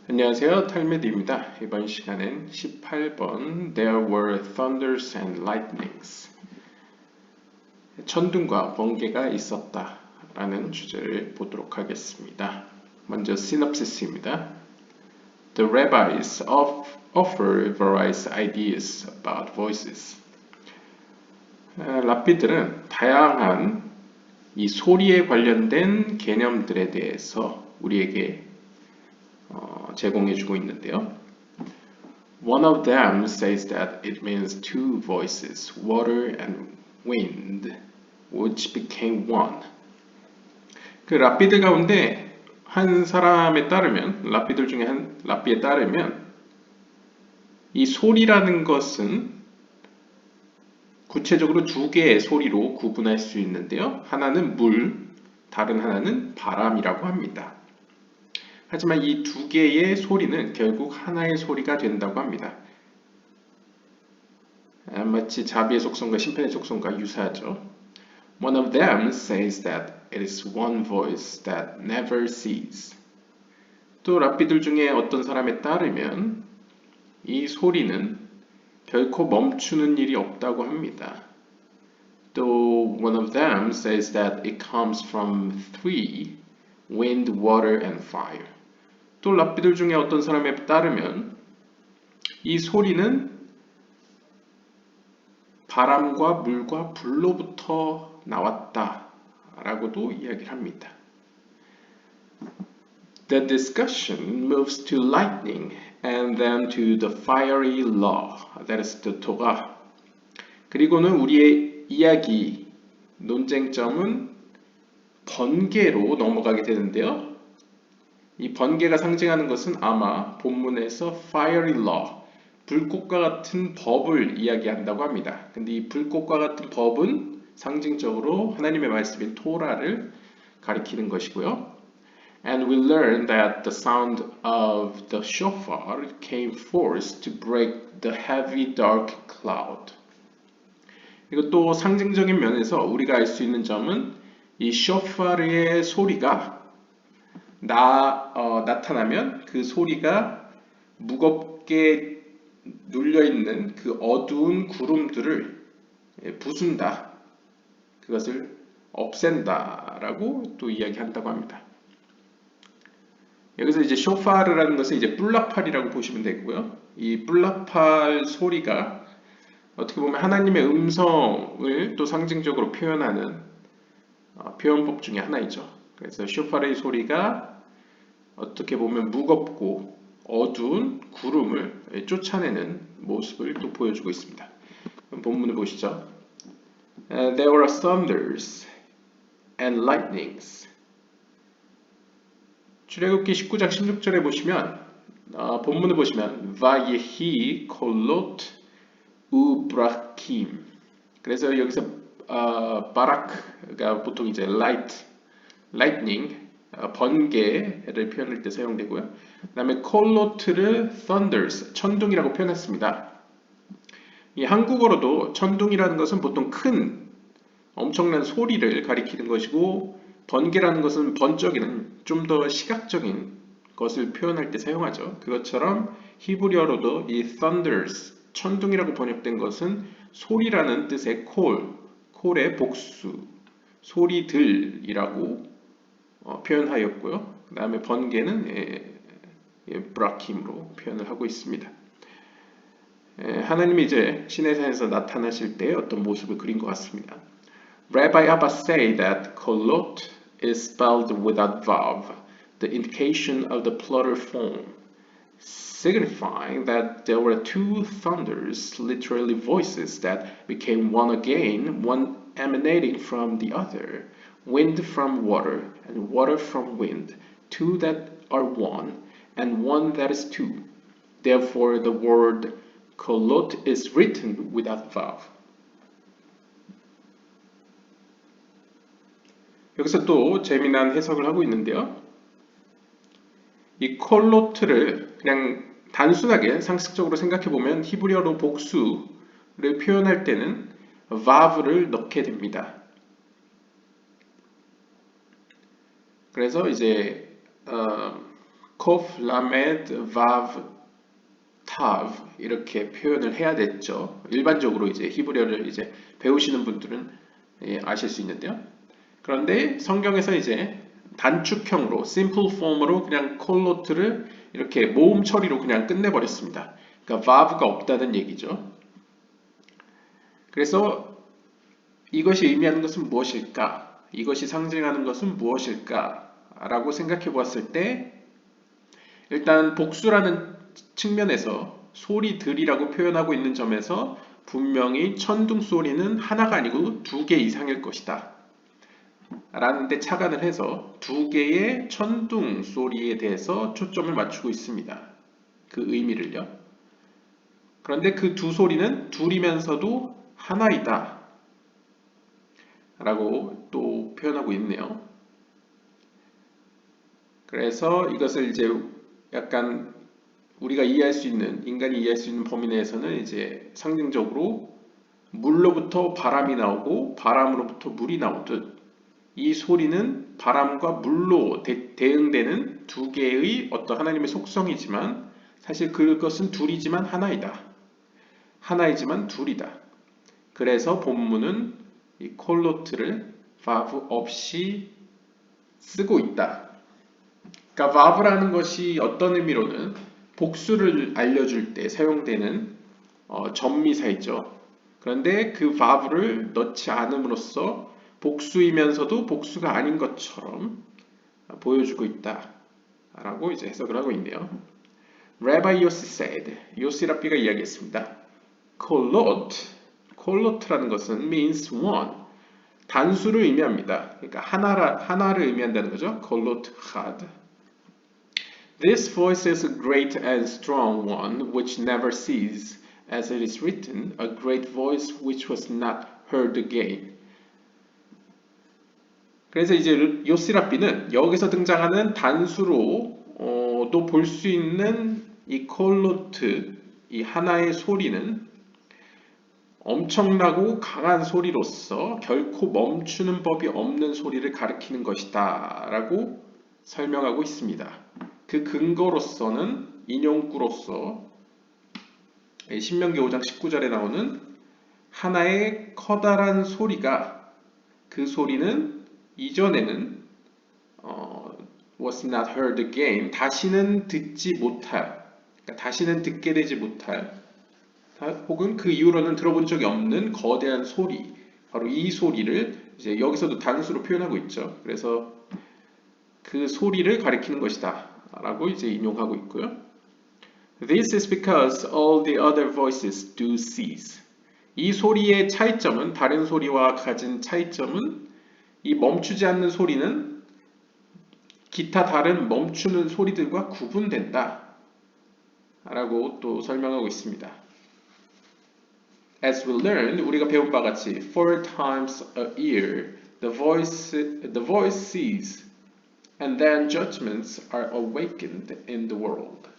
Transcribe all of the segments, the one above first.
안녕하세요. 탈메드입니다. 이번 시간엔 18번 There were thunders and lightnings 천둥과 번개가 있었다 라는 주제를 보도록 하겠습니다. 먼저 시놉시스입니다. The rabbis offer various ideas about voices. 랍비들은 다양한 이 소리에 관련된 개념들에 대해서 우리에게 제공해주고 있는데요. One of them says that it means two voices, water and wind, which became one. 그 랍비들 가운데 한 사람에 따르면, 랍비들 중에 한 랍비에 따르면 이 소리라는 것은 구체적으로 두 개의 소리로 구분할 수 있는데요. 하나는 물, 다른 하나는 바람이라고 합니다. 하지만 이 두 개의 소리는 결국 하나의 소리가 된다고 합니다. 마치 자비의 속성과 심판의 속성과 유사하죠. One of them says that it is one voice that never ceases. 또 랍비들 중에 어떤 사람에 따르면 이 소리는 결코 멈추는 일이 없다고 합니다. 또 one of them says that it comes from three, wind, water, and fire. 또 랍비들 중에 어떤 사람에 따르면 이 소리는 바람과 물과 불로부터 나왔다라고도 이야기를 합니다. The discussion moves to lightning and then to the fiery law, that is the Torah. 그리고는 우리의 이야기, 논쟁점은 번개로 넘어가게 되는데요. 이 번개가 상징하는 것은 아마 본문에서 fiery law, 불꽃과 같은 법을 이야기한다고 합니다. 근데 이 불꽃과 같은 법은 상징적으로 하나님의 말씀인 토라를 가리키는 것이고요. And we learn that the sound of the shofar came forth to break the heavy dark cloud. 이것도 상징적인 면에서 우리가 알 수 있는 점은 이 쇼파르의 소리가 나타나면 그 소리가 무겁게 눌려있는 그 어두운 구름들을 부순다. 그것을 없앤다 라고 또 이야기한다고 합니다. 여기서 이제 쇼파르라는 것은 이제 뿔라팔이라고 보시면 되고요. 이 뿔라팔 소리가 어떻게 보면 하나님의 음성을 또 상징적으로 표현하는 표현법 중에 하나이죠. 그래서 쇼파르의 소리가 어떻게 보면 무겁고 어두운 구름을 쫓아내는 모습을 또 보여주고 있습니다. 본문을 보시죠. There were thunders and lightnings. 출애굽기 19장 16절에 보시면 본문을 보시면 vayehi kolot ubrakim. 그래서 여기서 바라크가 보통 이제 lightning, 번개를 표현할 때 사용되고요. 그 다음에 콜로트를 thunders, 천둥이라고 표현했습니다. 이 한국어로도 천둥이라는 것은 보통 큰 엄청난 소리를 가리키는 것이고 번개라는 것은 번쩍이는 좀 더 시각적인 것을 표현할 때 사용하죠. 그것처럼 히브리어로도 이 thunders, 천둥이라고 번역된 것은 소리라는 뜻의 콜의 복수, 소리들이라고 표현하였고요. 그 다음에 번개는 브라킴으로 표현을 하고 있습니다. 하나님이 이제 시내산에서 나타나실 때 어떤 모습을 그린 것 같습니다. Rabbi Abba say that kolot is spelled without vav, the indication of the plural form, signifying that there were two thunders, literally voices that became one again, one emanating from the other, wind from water, and water from wind, two that are one, and one that is two. Therefore, the word kolot is written without vav. 여기서 또 재미난 해석을 하고 있는데요. 이 콜로트를 그냥 단순하게 상식적으로 생각해 보면 히브리어로 복수를 표현할 때는 vav를 넣게 됩니다. 그래서 이제 kof, lamed, vav, tav 이렇게 표현을 해야 됐죠. 일반적으로 이제 히브리어를 이제 배우시는 분들은 아실 수 있는데요. 그런데 성경에서 이제 단축형으로 simple form으로 그냥 콜로트를 이렇게 모음 처리로 그냥 끝내버렸습니다. 그러니까 vav가 없다는 얘기죠. 그래서 이것이 의미하는 것은 무엇일까? 이것이 상징하는 것은 무엇일까? 라고 생각해 보았을 때 일단 복수라는 측면에서 소리들이라고 표현하고 있는 점에서 분명히 천둥 소리는 하나가 아니고 두 개 이상일 것이다. 라는데 착안을 해서 두 개의 천둥 소리에 대해서 초점을 맞추고 있습니다. 그 의미를요. 그런데 그 두 소리는 둘이면서도 하나이다. 라고 또 표현하고 있네요. 그래서 이것을 이제 약간 우리가 이해할 수 있는, 인간이 이해할 수 있는 범위 내에서는 이제 상징적으로 물로부터 바람이 나오고 바람으로부터 물이 나오듯 이 소리는 바람과 물로 대응되는 두 개의 어떤 하나님의 속성이지만 사실 그것은 둘이지만 하나이다. 하나이지만 둘이다. 그래서 본문은 이 콜로트를 vav 없이 쓰고 있다. 그러니까 vav라는 것이 어떤 의미로는 복수를 알려줄 때 사용되는 전미사이죠. 그런데 그 vav를 넣지 않음으로써 복수이면서도 복수가 아닌 것처럼 보여주고 있다라고 이제 해석을 하고 있네요. Rabbi Yossi said, 요시 랍비가 이야기했습니다. 콜롯라는 것은 means one, 단수를 의미합니다. 그러니까 하나를 의미한다는 거죠. 콜롯 had. This voice is a great and strong one, which never ceases, as it is written, a great voice which was not heard again. 그래서 이제 요시라비는 여기서 등장하는 단수로도 볼 수 있는 이 콜로트, 이 하나의 소리는 엄청나고 강한 소리로서 결코 멈추는 법이 없는 소리를 가리키는 것이다 라고 설명하고 있습니다. 그 근거로서는 인용구로서 신명기 5장 19절에 나오는 하나의 커다란 소리가 그 소리는 이전에는 was not heard again, 다시는 듣지 못할, 그러니까 다시는 듣게 되지 못할, 혹은 그 이후로는 들어본 적이 없는 거대한 소리, 바로 이 소리를 이제 여기서도 단수로 표현하고 있죠. 그래서 그 소리를 가리키는 것이다 라고 이제 인용하고 있고요. This is because all the other voices do cease. 이 소리의 차이점은, 다른 소리와 가진 차이점은, 이 멈추지 않는 소리는 기타 다른 멈추는 소리들과 구분된다 라고 또 설명하고 있습니다. As we learned, 우리가 배운 바 같이 4 times a year the voice ceases, and then judgments are awakened in the world.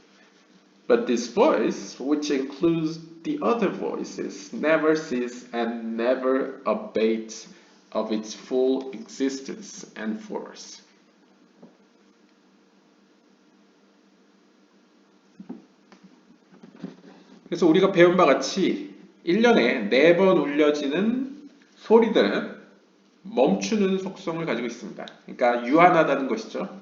But this voice, which includes the other voices, never ceases and never abates of its full existence and force. 그래서 우리가 배운 바 같이 1년에 4번 울려지는 소리들은 멈추는 속성을 가지고 있습니다. 그러니까 유한하다는 것이죠.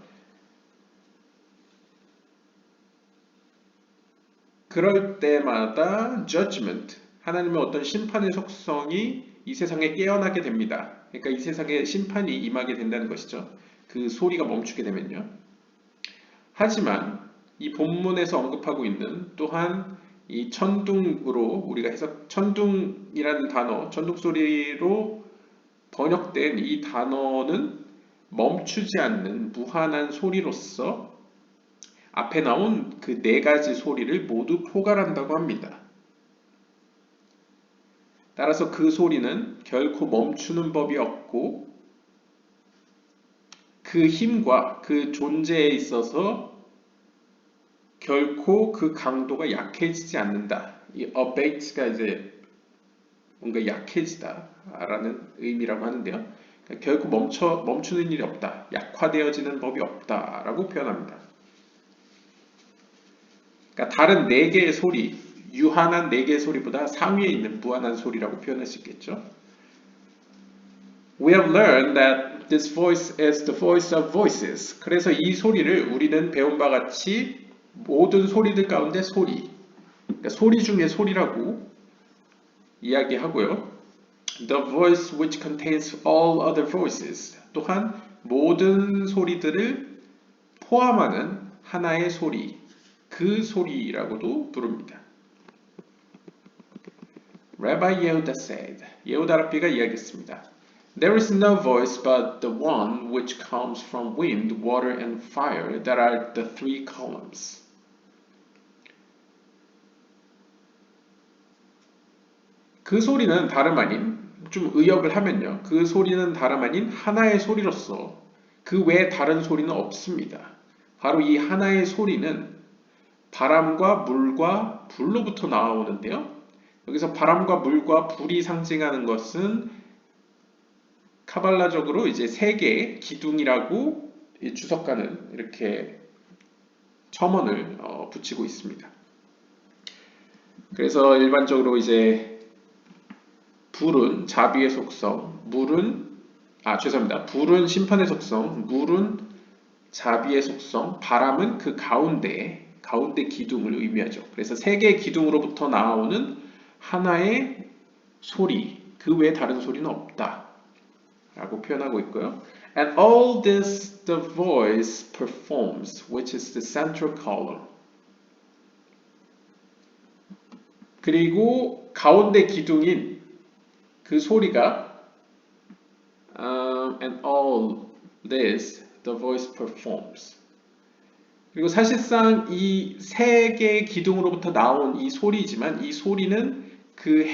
그럴 때마다 judgment, 하나님의 어떤 심판의 속성이 이 세상에 깨어나게 됩니다. 그러니까 이 세상에 심판이 임하게 된다는 것이죠. 그 소리가 멈추게 되면요. 하지만 이 본문에서 언급하고 있는 또한 이 천둥으로 우리가 해석, 천둥이라는 단어, 천둥 소리로 번역된 이 단어는 멈추지 않는 무한한 소리로서 앞에 나온 그 4가지 소리를 모두 포괄한다고 합니다. 따라서 그 소리는 결코 멈추는 법이 없고 그 힘과 그 존재에 있어서 결코 그 강도가 약해지지 않는다. 이 abate가 이제 뭔가 약해지다라는 의미라고 하는데요. 그러니까 결코 멈추는 일이 없다. 약화되어지는 법이 없다라고 표현합니다. 그러니까 다른 네 개의 소리, 유한한 네 개의 소리보다 상위에 있는 무한한 소리라고 표현할 수 있겠죠. We have learned that this voice is the voice of voices. 그래서 이 소리를 우리는 배운 바 같이 모든 소리들 가운데 소리, 그러니까 소리 중에 소리라고 이야기하고요. The voice which contains all other voices. 또한 모든 소리들을 포함하는 하나의 소리, 그 소리라고도 부릅니다. Rabbi Yehuda said, 예후다 랍비가 이야기했습니다. There is no voice but the one which comes from wind, water, and fire that are the three columns. 그 소리는 다름 아닌, 좀 의역을 하면요. 그 소리는 다름 아닌 하나의 소리로서 그 외에 다른 소리는 없습니다. 바로 이 하나의 소리는 바람과 물과 불로부터 나오는데요. 여기서 바람과 물과 불이 상징하는 것은 카발라적으로 이제 세 개의 기둥이라고 주석가는 이렇게 첨언을 붙이고 있습니다. 그래서 일반적으로 이제 불은 자비의 속성, 불은 심판의 속성, 물은 자비의 속성, 바람은 그 가운데 기둥을 의미하죠. 그래서 세 개의 기둥으로부터 나오는 하나의 소리, 그 외에 다른 소리는 없다 라고 표현하고 있고요. And all this the voice performs, which is the central column. 그리고 가운데 기둥인 그 소리가 and all this the voice performs. 그리고 사실상 이 세 개의 기둥으로부터 나온 이 소리지만 이 소리는 그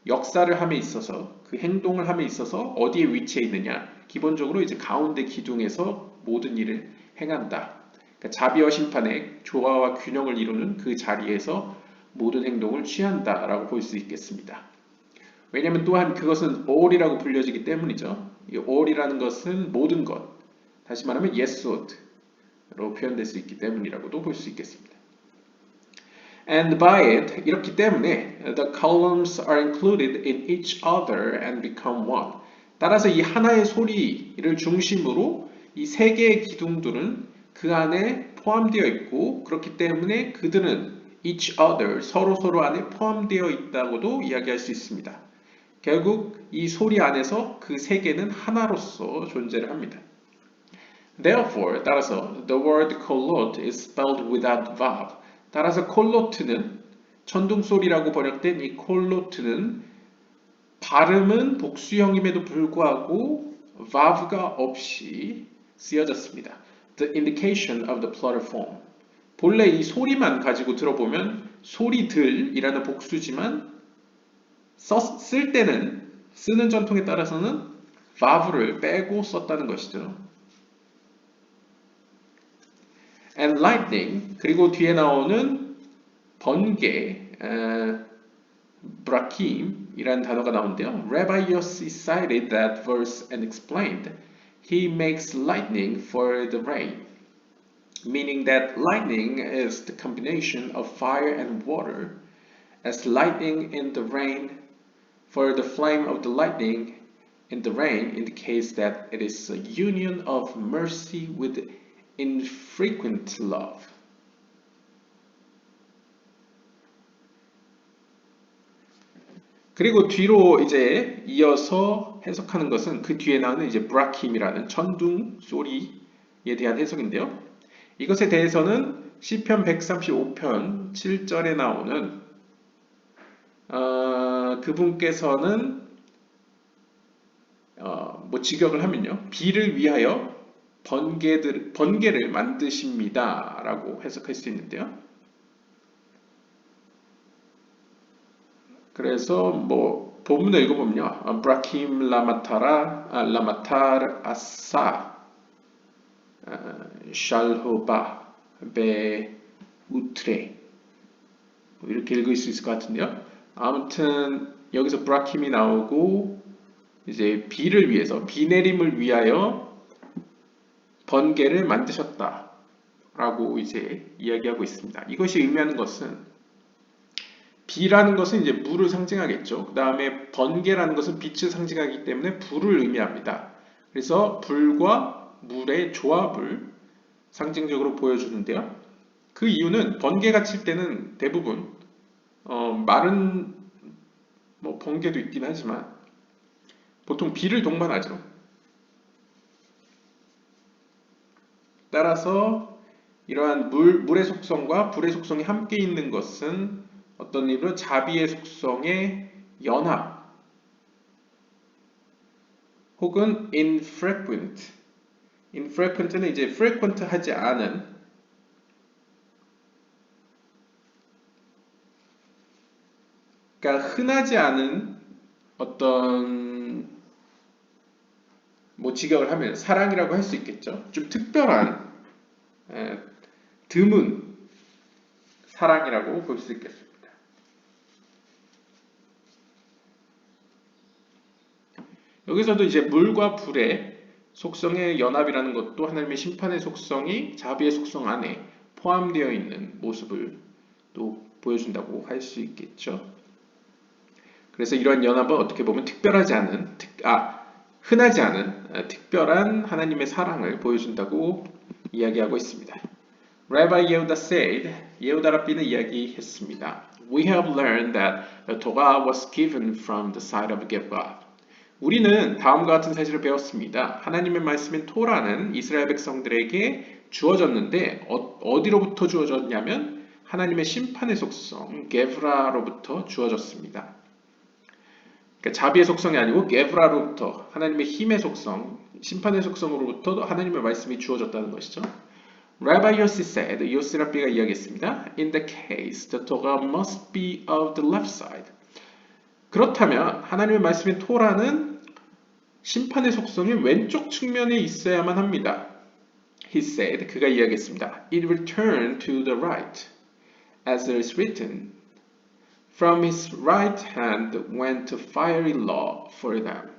역사를 함에 있어서 그 행동을 함에 있어서 어디에 위치해 있느냐? 기본적으로 이제 가운데 기둥에서 모든 일을 행한다. 그러니까 자비와 심판의 조화와 균형을 이루는 그 자리에서 모든 행동을 취한다라고 볼 수 있겠습니다. 왜냐하면 또한 그것은 all이라고 불려지기 때문이죠. 이 all이라는 것은 모든 것, 다시 말하면 yesod로 표현될 수 있기 때문이라고도 볼 수 있겠습니다. And by it, 이렇기 때문에 the columns are included in each other and become one. 따라서 이 하나의 소리를 중심으로 이 세 개의 기둥들은 그 안에 포함되어 있고 그렇기 때문에 그들은 each other, 서로 안에 포함되어 있다고도 이야기할 수 있습니다. 결국 이 소리 안에서 그 세 개는 하나로서 존재를 합니다. Therefore, 따라서 the word kolot is spelled without vav. 따라서 콜로트는 천둥소리라고 번역된 이 콜로트는 발음은 복수형임에도 불구하고 vav가 없이 쓰여졌습니다. The indication of the plural form. 본래 이 소리만 가지고 들어보면 소리들이라는 복수지만 쓸 때는 쓰는 전통에 따라서는 vav를 빼고 썼다는 것이죠. And lightning, 그리고 뒤에 나오는 번개, 브라킴이라는 단어가 나오는데요. Rabbi Yossi cited that verse and explained, He makes lightning for the rain, meaning that lightning is the combination of fire and water, as lightning in the rain, for the flame of the lightning in the rain indicates that it is a union of mercy with infrequent love. 그리고 뒤로 이제 이어서 해석하는 것은 그 뒤에 나오는 이제 브라킴이라는 천둥 소리에 대한 해석인데요. 이것에 대해서는 시편 135편 7절에 나오는 그분께서는 직역을 하면요. 비를 위하여 번개를 만드십니다 라고 해석할 수 있는데요. 그래서 본문을 읽어보면요. 브라킴 라마타르 아사 샬호바 베 우트레 이렇게 읽을 수 있을 것 같은데요. 아무튼 여기서 브라킴이 나오고 이제 비를 위해서 비 내림을 위하여 번개를 만드셨다. 라고 이제 이야기하고 있습니다. 이것이 의미하는 것은 비라는 것은 이제 물을 상징하겠죠. 그 다음에 번개라는 것은 빛을 상징하기 때문에 불을 의미합니다. 그래서 불과 물의 조합을 상징적으로 보여주는데요. 그 이유는 번개가 칠 때는 대부분 마른 뭐 번개도 있긴 하지만 보통 비를 동반하죠. 따라서 이러한 물의 속성과 불의 속성이 함께 있는 것은 어떤 일로 자비의 속성의 연합 혹은 infrequent. infrequent는 이제 frequent 하지 않은 그러니까 흔하지 않은 어떤 뭐 직역을 하면 사랑이라고 할 수 있겠죠. 좀 특별한 드문 사랑이라고 볼 수 있겠습니다. 여기서도 이제 물과 불의 속성의 연합이라는 것도 하나님의 심판의 속성이 자비의 속성 안에 포함되어 있는 모습을 또 보여준다고 할 수 있겠죠. 그래서 이런 연합은 어떻게 보면 특별하지 않은, 흔하지 않은 특별한 하나님의 사랑을 보여준다고 이야기하고 있습니다. Rabbi Yehuda said, 예후다 랍비는 이야기했습니다. We have learned that the Torah was given from the side of God. 우리는 다음과 같은 사실을 배웠습니다. 하나님의 말씀인 토라는 이스라엘 백성들에게 주어졌는데 어디로부터 주어졌냐면 하나님의 심판의 속성 게브라로부터 주어졌습니다. 그러니까 자비의 속성이 아니고 게브라로부터 하나님의 힘의 속성, 심판의 속성으로부터 하나님의 말씀이 주어졌다는 것이죠. Rabbi Yossi said, 요시 랍비가 이야기했습니다. In the case, the Torah must be of the left side. 그렇다면 하나님의 말씀인 토라는 심판의 속성이 왼쪽 측면에 있어야만 합니다. He said, 그가 이야기했습니다. It returned to the right, as it is written. From his right hand went fiery law for them.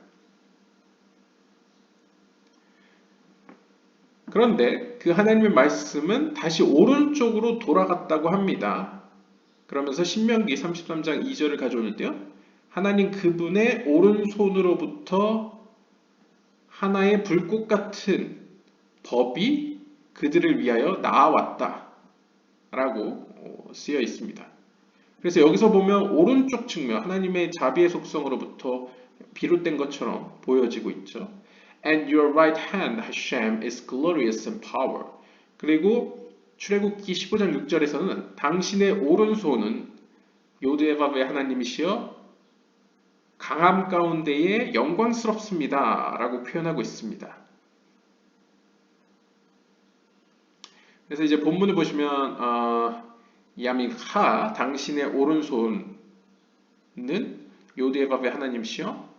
그런데 그 하나님의 말씀은 다시 오른쪽으로 돌아갔다고 합니다. 그러면서 신명기 33장 2절을 가져오는데요. 하나님 그분의 오른손으로부터 하나의 불꽃 같은 법이 그들을 위하여 나아왔다 라고 쓰여 있습니다. 그래서 여기서 보면 오른쪽 측면 하나님의 자비의 속성으로부터 비롯된 것처럼 보여지고 있죠. And your right hand, Hashem, is glorious in power. 그리고 출애굽기 15장 6절에서는 당신의 오른손은 요드에밥의 하나님이시여 강함 가운데에 영광스럽습니다 라고 표현하고 있습니다. 그래서 이제 본문을 보시면 야미하 당신의 오른손은 요드에밥의 하나님이시여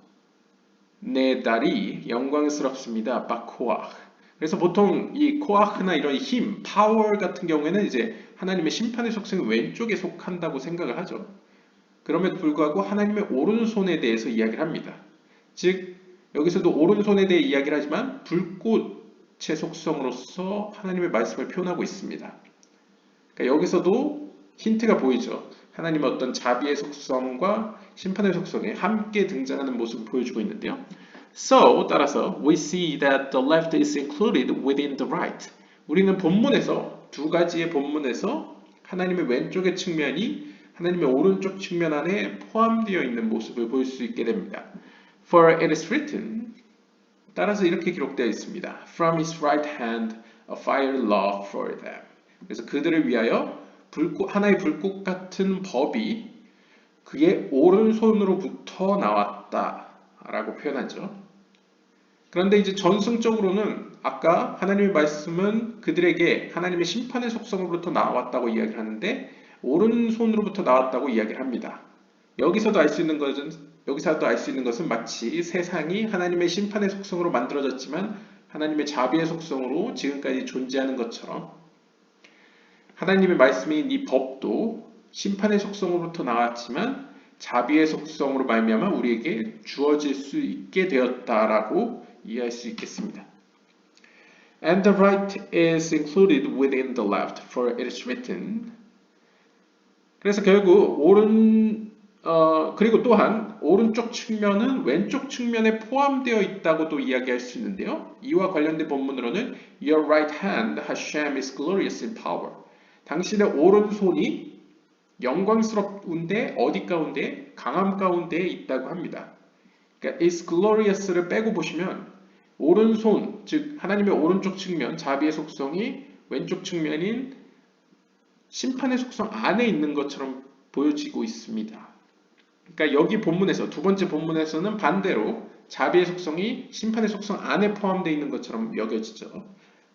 내 다리 영광스럽습니다. 바코아. 그래서 보통 이 코아흐나 이런 힘, 파워 같은 경우에는 이제 하나님의 심판의 속성이 왼쪽에 속한다고 생각을 하죠. 그럼에도 불구하고 하나님의 오른손에 대해서 이야기를 합니다. 즉 여기서도 오른손에 대해 이야기를 하지만 불꽃의 속성으로서 하나님의 말씀을 표현하고 있습니다. 그러니까 여기서도 힌트가 보이죠. 하나님의 어떤 자비의 속성과 심판의 속성이 함께 등장하는 모습을 보여주고 있는데요. So, 따라서 we see that the left is included within the right. 우리는 본문에서 두 가지의 본문에서 하나님의 왼쪽의 측면이 하나님의 오른쪽 측면 안에 포함되어 있는 모습을 볼 수 있게 됩니다. For it is written, 따라서 이렇게 기록되어 있습니다. From his right hand a fire law for them. 그래서 그들을 위하여 하나의 불꽃 같은 법이 그의 오른손으로부터 나왔다라고 표현하죠. 그런데 이제 전승적으로는 아까 하나님의 말씀은 그들에게 하나님의 심판의 속성으로부터 나왔다고 이야기를 하는데 오른손으로부터 나왔다고 이야기를 합니다. 여기서도 알 수 있는 것은 마치 세상이 하나님의 심판의 속성으로 만들어졌지만 하나님의 자비의 속성으로 지금까지 존재하는 것처럼 하나님의 말씀인 이 법도 심판의 속성으로부터 나왔지만 자비의 속성으로 말미암아 우리에게 주어질 수 있게 되었다라고 이해할 수 있겠습니다. And the right is included within the left, for it is written. 그래서 결국 그리고 또한 오른쪽 측면은 왼쪽 측면에 포함되어 있다고도 이야기할 수 있는데요. 이와 관련된 본문으로는 Your right hand, Hashem, is glorious in power. 당신의 오른손이 영광스러운데 어디 가운데? 강함 가운데 있다고 합니다. 그러니까 is glorious를 빼고 보시면 오른손, 즉 하나님의 오른쪽 측면, 자비의 속성이 왼쪽 측면인 심판의 속성 안에 있는 것처럼 보여지고 있습니다. 그러니까 여기 본문에서 두 번째 본문에서는 반대로 자비의 속성이 심판의 속성 안에 포함되어 있는 것처럼 여겨지죠.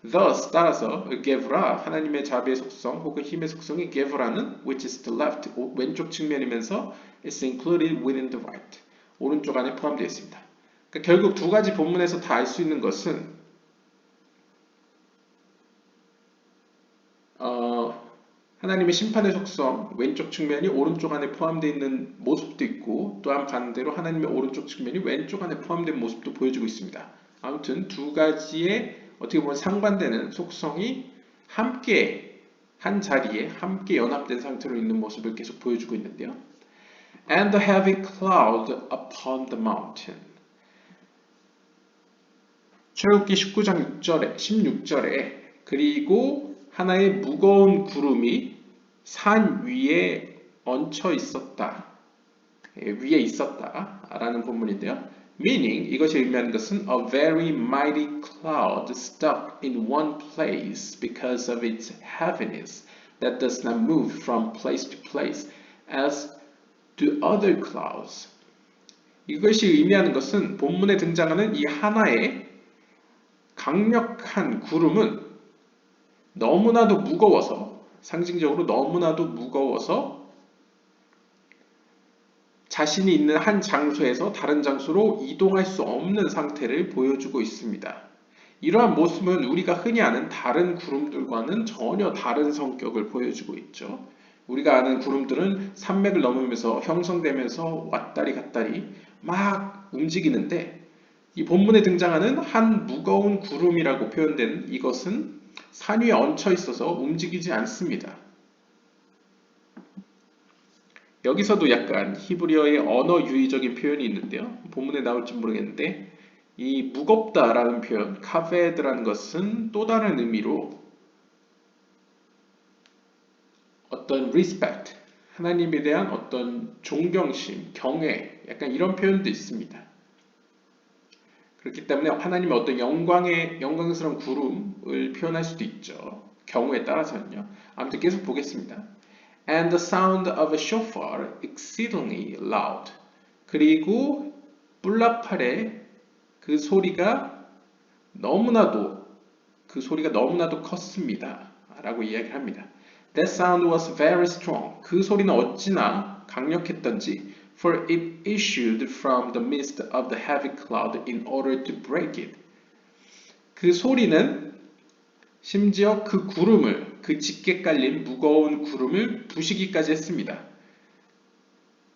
Thus 따라서 게브라 하나님의 자비의 속성 혹은 힘의 속성이 게브라는 which is the left 왼쪽 측면이면서 is included within the right 오른쪽 안에 포함되어 있습니다. 그러니까 결국 두 가지 본문에서 다 알 수 있는 것은 하나님의 심판의 속성 왼쪽 측면이 오른쪽 안에 포함되어 있는 모습도 있고 또한 반대로 하나님의 오른쪽 측면이 왼쪽 안에 포함된 모습도 보여주고 있습니다. 아무튼 두 가지의 어떻게 보면 상반되는 속성이 함께 한 자리에 함께 연합된 상태로 있는 모습을 계속 보여주고 있는데요. And the heavy cloud upon the mountain. 출애굽기 19장 16절에 그리고 하나의 무거운 구름이 산 위에 얹혀 있었다. 위에 있었다. 라는 본문인데요. Meaning, 이것이 의미하는 것은 a very mighty cloud stuck in one place because of its heaviness that does not move from place to place as do other clouds. 이것이 의미하는 것은 본문에 등장하는 이 하나의 강력한 구름은 너무나도 무거워서 상징적으로 너무나도 무거워서 자신이 있는 한 장소에서 다른 장소로 이동할 수 없는 상태를 보여주고 있습니다. 이러한 모습은 우리가 흔히 아는 다른 구름들과는 전혀 다른 성격을 보여주고 있죠. 우리가 아는 구름들은 산맥을 넘으면서 형성되면서 왔다리 갔다리 막 움직이는데 이 본문에 등장하는 한 무거운 구름이라고 표현된 이것은 산 위에 얹혀 있어서 움직이지 않습니다. 여기서도 약간 히브리어의 언어 유의적인 표현이 있는데요. 본문에 나올지 모르겠는데 이 무겁다라는 표현, 카베드라는 것은 또 다른 의미로 어떤 respect, 하나님에 대한 어떤 존경심, 경외, 약간 이런 표현도 있습니다. 그렇기 때문에 하나님의 어떤 영광스러운 구름을 표현할 수도 있죠. 경우에 따라서는요. 아무튼 계속 보겠습니다. And the sound of a shofar exceedingly loud. 그리고 뿔나팔의 그 소리가 너무나도 컸습니다. 라고 이야기를 합니다. That sound was very strong. 그 소리는 어찌나 강력했던지 for it issued from the midst of the heavy cloud in order to break it. 그 소리는 심지어 그 구름을, 그 짙게 깔린 무거운 구름을 부시기까지 했습니다.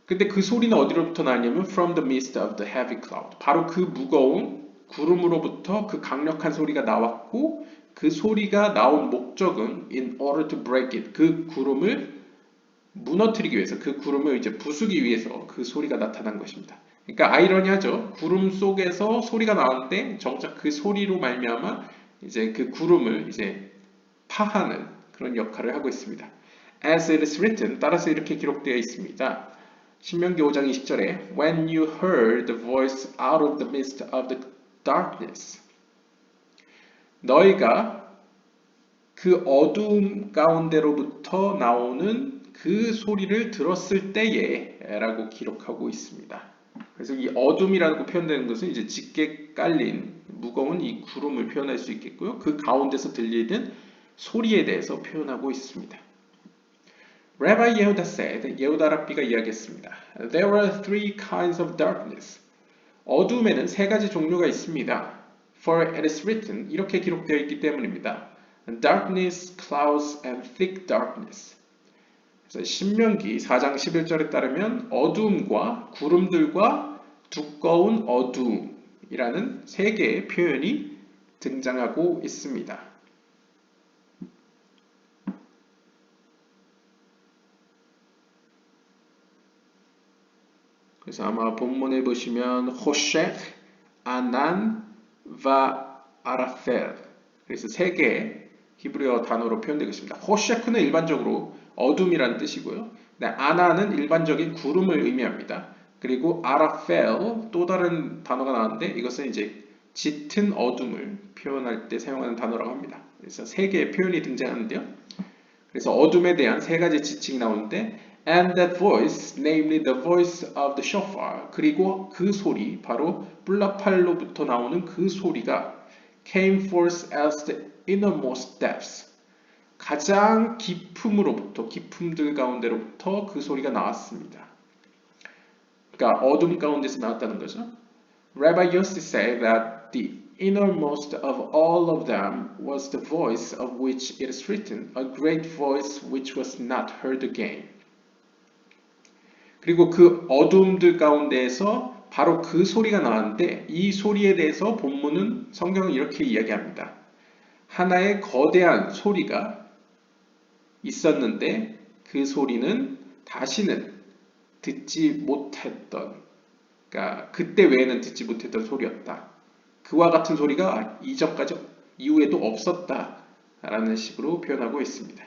근데 그 소리는 어디로부터 나냐면 from the midst of the heavy cloud. 바로 그 무거운 구름으로부터 그 강력한 소리가 나왔고 그 소리가 나온 목적은 in order to break it. 그 구름을 무너뜨리기 위해서, 그 구름을 이제 부수기 위해서 그 소리가 나타난 것입니다. 그러니까 아이러니하죠. 구름 속에서 소리가 나왔는데 정작 그 소리로 말미암아 이제 그 구름을 이제 파하는 그런 역할을 하고 있습니다. As it is written, 따라서 이렇게 기록되어 있습니다. 신명기 5장 20절에 When you heard the voice out of the midst of the darkness, 너희가 그 어두움 가운데로부터 나오는 그 소리를 들었을 때에 라고 기록하고 있습니다. 그래서 이 어둠이라고 표현되는 것은 이제 짙게 깔린 무거운 이 구름을 표현할 수 있겠고요. 그 가운데서 들리는 소리에 대해서 표현하고 있습니다. Rabbi Yehuda said, 예후다 랍비가 이야기했습니다. There are three kinds of darkness. 어둠에는 세 가지 종류가 있습니다. For it is written, 이렇게 기록되어 있기 때문입니다. Darkness, clouds, and thick darkness. 그래서 신명기 4장 11절에 따르면 어두움과 구름들과 두꺼운 어두움이라는 세 개의 표현이 등장하고 있습니다. 그래서 아마 본문에 보시면 호셰크, 아난, 바 아라펠, 그래서 세 개의 히브리어 단어로 표현되고 있습니다. 호셰크는 일반적으로 어둠이라는 뜻이고요. 아나는 일반적인 구름을 의미합니다. 그리고 아라펠, 또 다른 단어가 나왔는데 이것은 이제 짙은 어둠을 표현할 때 사용하는 단어라고 합니다. 그래서 세 개의 표현이 등장하는데요. 그래서 어둠에 대한 세 가지 지칭이 나오는데 and that voice, namely the voice of the shofar, 그리고 그 소리, 바로 뿔나팔로부터 나오는 그 소리가 came forth as the innermost depths, 가장 깊음으로부터, 깊음들 가운데로부터 그 소리가 나왔습니다. 그러니까 어둠 가운데서 나왔다는 거죠. Rabbi Yossi said that the innermost of all of them was the voice of which it is written, a great voice which was not heard again. 그리고 그 어둠들 가운데에서 바로 그 소리가 나왔는데 이 소리에 대해서 본문은 성경은 이렇게 이야기합니다. 하나의 거대한 소리가 있었는데 그 소리는 다시는 듣지 못했던, 그러니까 그때 외에는 듣지 못했던 소리였다. 그와 같은 소리가 이전까지 이후에도 없었다라는 식으로 표현하고 있습니다.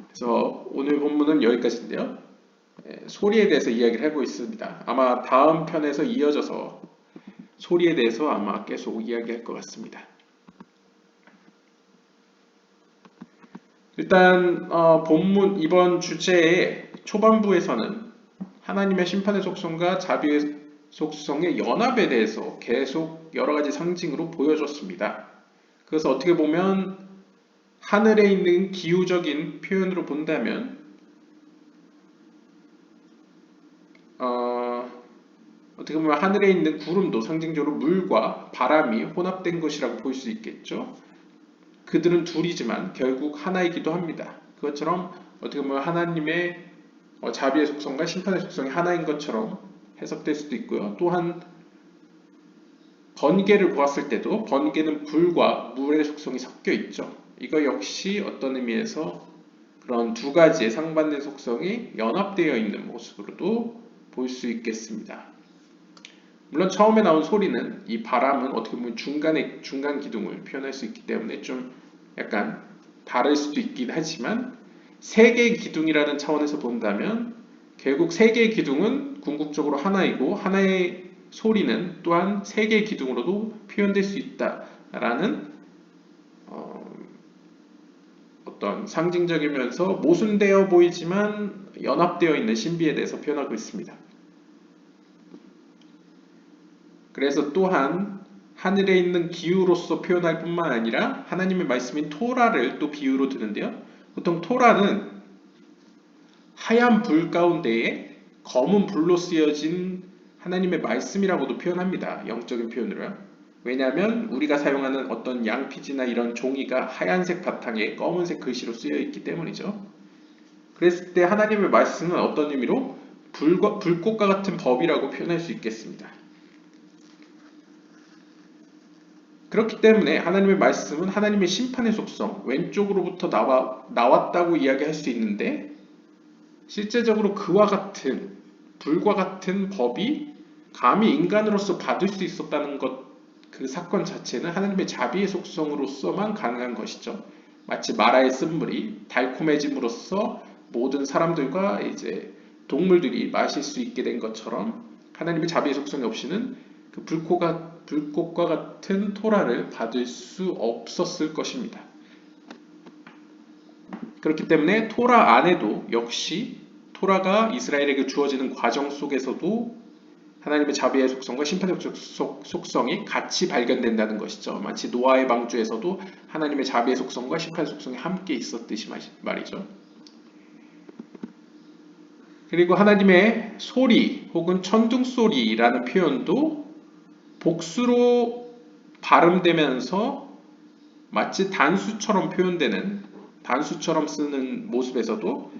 그래서 오늘 본문은 여기까지인데요. 소리에 대해서 이야기를 하고 있습니다. 아마 다음 편에서 이어져서 소리에 대해서 아마 계속 이야기할 것 같습니다. 일단 본문 이번 주제의 초반부에서는 하나님의 심판의 속성과 자비의 속성의 연합에 대해서 계속 여러 가지 상징으로 보여줬습니다. 그래서 어떻게 보면 하늘에 있는 기후적인 표현으로 본다면 어떻게 보면 하늘에 있는 구름도 상징적으로 물과 바람이 혼합된 것이라고 볼 수 있겠죠. 그들은 둘이지만 결국 하나이기도 합니다. 그것처럼 어떻게 보면 하나님의 자비의 속성과 심판의 속성이 하나인 것처럼 해석될 수도 있고요. 또한 번개를 보았을 때도 번개는 불과 물의 속성이 섞여 있죠. 이거 역시 어떤 의미에서 그런 두 가지의 상반된 속성이 연합되어 있는 모습으로도 볼 수 있겠습니다. 물론 처음에 나온 소리는 이 바람은 어떻게 보면 중간 기둥을 표현할 수 있기 때문에 좀 약간 다를 수도 있긴 하지만 세 개의 기둥이라는 차원에서 본다면 결국 세 개의 기둥은 궁극적으로 하나이고 하나의 소리는 또한 세 개의 기둥으로도 표현될 수 있다라는 어떤 상징적이면서 모순되어 보이지만 연합되어 있는 신비에 대해서 표현하고 있습니다. 그래서 또한 하늘에 있는 기후로서 표현할 뿐만 아니라 하나님의 말씀인 토라를 또 비유로 드는데요. 보통 토라는 하얀 불 가운데에 검은 불로 쓰여진 하나님의 말씀이라고도 표현합니다. 영적인 표현으로요. 왜냐하면 우리가 사용하는 어떤 양피지나 이런 종이가 하얀색 바탕에 검은색 글씨로 쓰여 있기 때문이죠. 그랬을 때 하나님의 말씀은 어떤 의미로 불꽃과 같은 법이라고 표현할 수 있겠습니다. 그렇기 때문에 하나님의 말씀은 하나님의 심판의 속성, 왼쪽으로부터 나왔다고 이야기할 수 있는데 실제적으로 그와 같은 불과 같은 법이 감히 인간으로서 받을 수 있었다는 것, 그 사건 자체는 하나님의 자비의 속성으로서만 가능한 것이죠. 마치 마라의 쓴물이 달콤해짐으로써 모든 사람들과 이제 동물들이 마실 수 있게 된 것처럼 하나님의 자비의 속성이 없이는 그 불꽃과 같은 토라를 받을 수 없었을 것입니다. 그렇기 때문에 토라 안에도 역시 토라가 이스라엘에게 주어지는 과정 속에서도 하나님의 자비의 속성과 심판의 속성이 같이 발견된다는 것이죠. 마치 노아의 방주에서도 하나님의 자비의 속성과 심판의 속성이 함께 있었듯이 말이죠. 그리고 하나님의 소리 혹은 천둥소리라는 표현도 복수로 발음되면서 마치 단수처럼 표현되는, 단수처럼 쓰는 모습에서도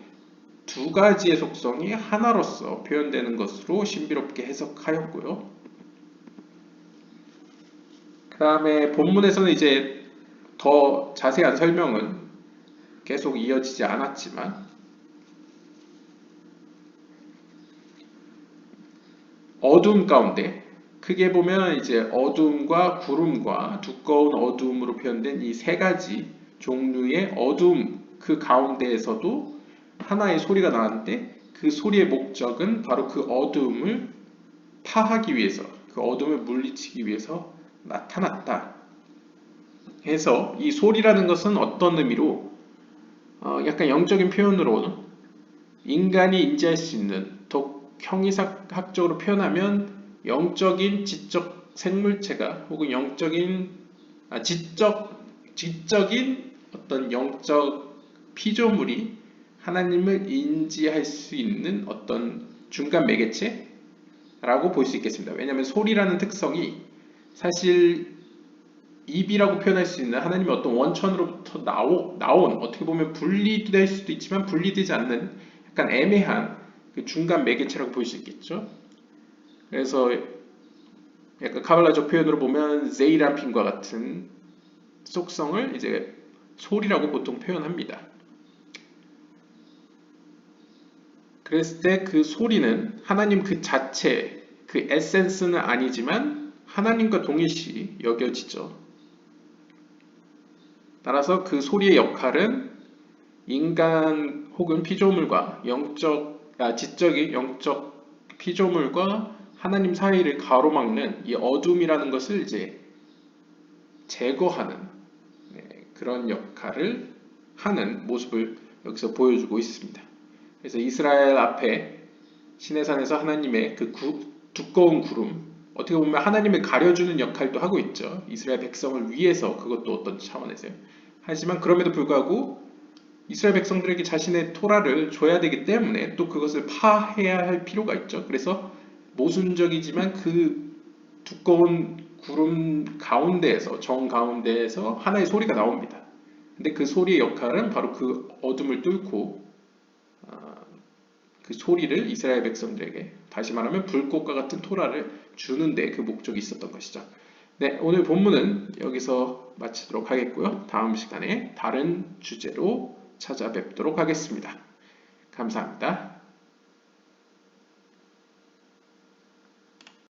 두 가지의 속성이 하나로서 표현되는 것으로 신비롭게 해석하였고요. 그 다음에 본문에서는 이제 더 자세한 설명은 계속 이어지지 않았지만 어둠 가운데 크게 보면 이제 어둠과 구름과 두꺼운 어둠으로 표현된 이 세 가지 종류의 어둠 그 가운데에서도 하나의 소리가 나는데 그 소리의 목적은 바로 그 어둠을 파하기 위해서 그 어둠을 물리치기 위해서 나타났다 해서 이 소리라는 것은 어떤 의미로 약간 영적인 표현으로는 인간이 인지할 수 있는 더 형이학적으로 표현하면 영적인 지적 생물체가 혹은 지적인 어떤 영적 피조물이 하나님을 인지할 수 있는 어떤 중간 매개체라고 볼 수 있겠습니다. 왜냐하면 소리라는 특성이 사실 입이라고 표현할 수 있는 하나님의 어떤 원천으로부터 나온 어떻게 보면 분리될 수도 있지만 분리되지 않는 약간 애매한 그 중간 매개체라고 볼 수 있겠죠. 그래서 약간 카발라적 표현으로 보면 제이라핀과 같은 속성을 이제 소리라고 보통 표현합니다. 그랬을 때 그 소리는 하나님 그 자체, 그 에센스는 아니지만 하나님과 동일시 여겨지죠. 따라서 그 소리의 역할은 인간 혹은 피조물과 지적인 영적 피조물과 하나님 사이를 가로막는 이 어둠이라는 것을 이제 제거하는 그런 역할을 하는 모습을 여기서 보여주고 있습니다. 그래서 이스라엘 앞에 시내산에서 하나님의 그 두꺼운 구름, 어떻게 보면 하나님을 가려주는 역할도 하고 있죠. 이스라엘 백성을 위해서 그것도 어떤 차원에서요. 하지만 그럼에도 불구하고 이스라엘 백성들에게 자신의 토라를 줘야 되기 때문에 또 그것을 파해야 할 필요가 있죠. 그래서 모순적이지만 그 두꺼운 구름 가운데에서 정 가운데에서 하나의 소리가 나옵니다. 근데 그 소리의 역할은 바로 그 어둠을 뚫고 그 소리를 이스라엘 백성들에게 다시 말하면 불꽃과 같은 토라를 주는데 그 목적이 있었던 것이죠. 네, 오늘 본문은 여기서 마치도록 하겠고요. 다음 시간에 다른 주제로 찾아뵙도록 하겠습니다. 감사합니다.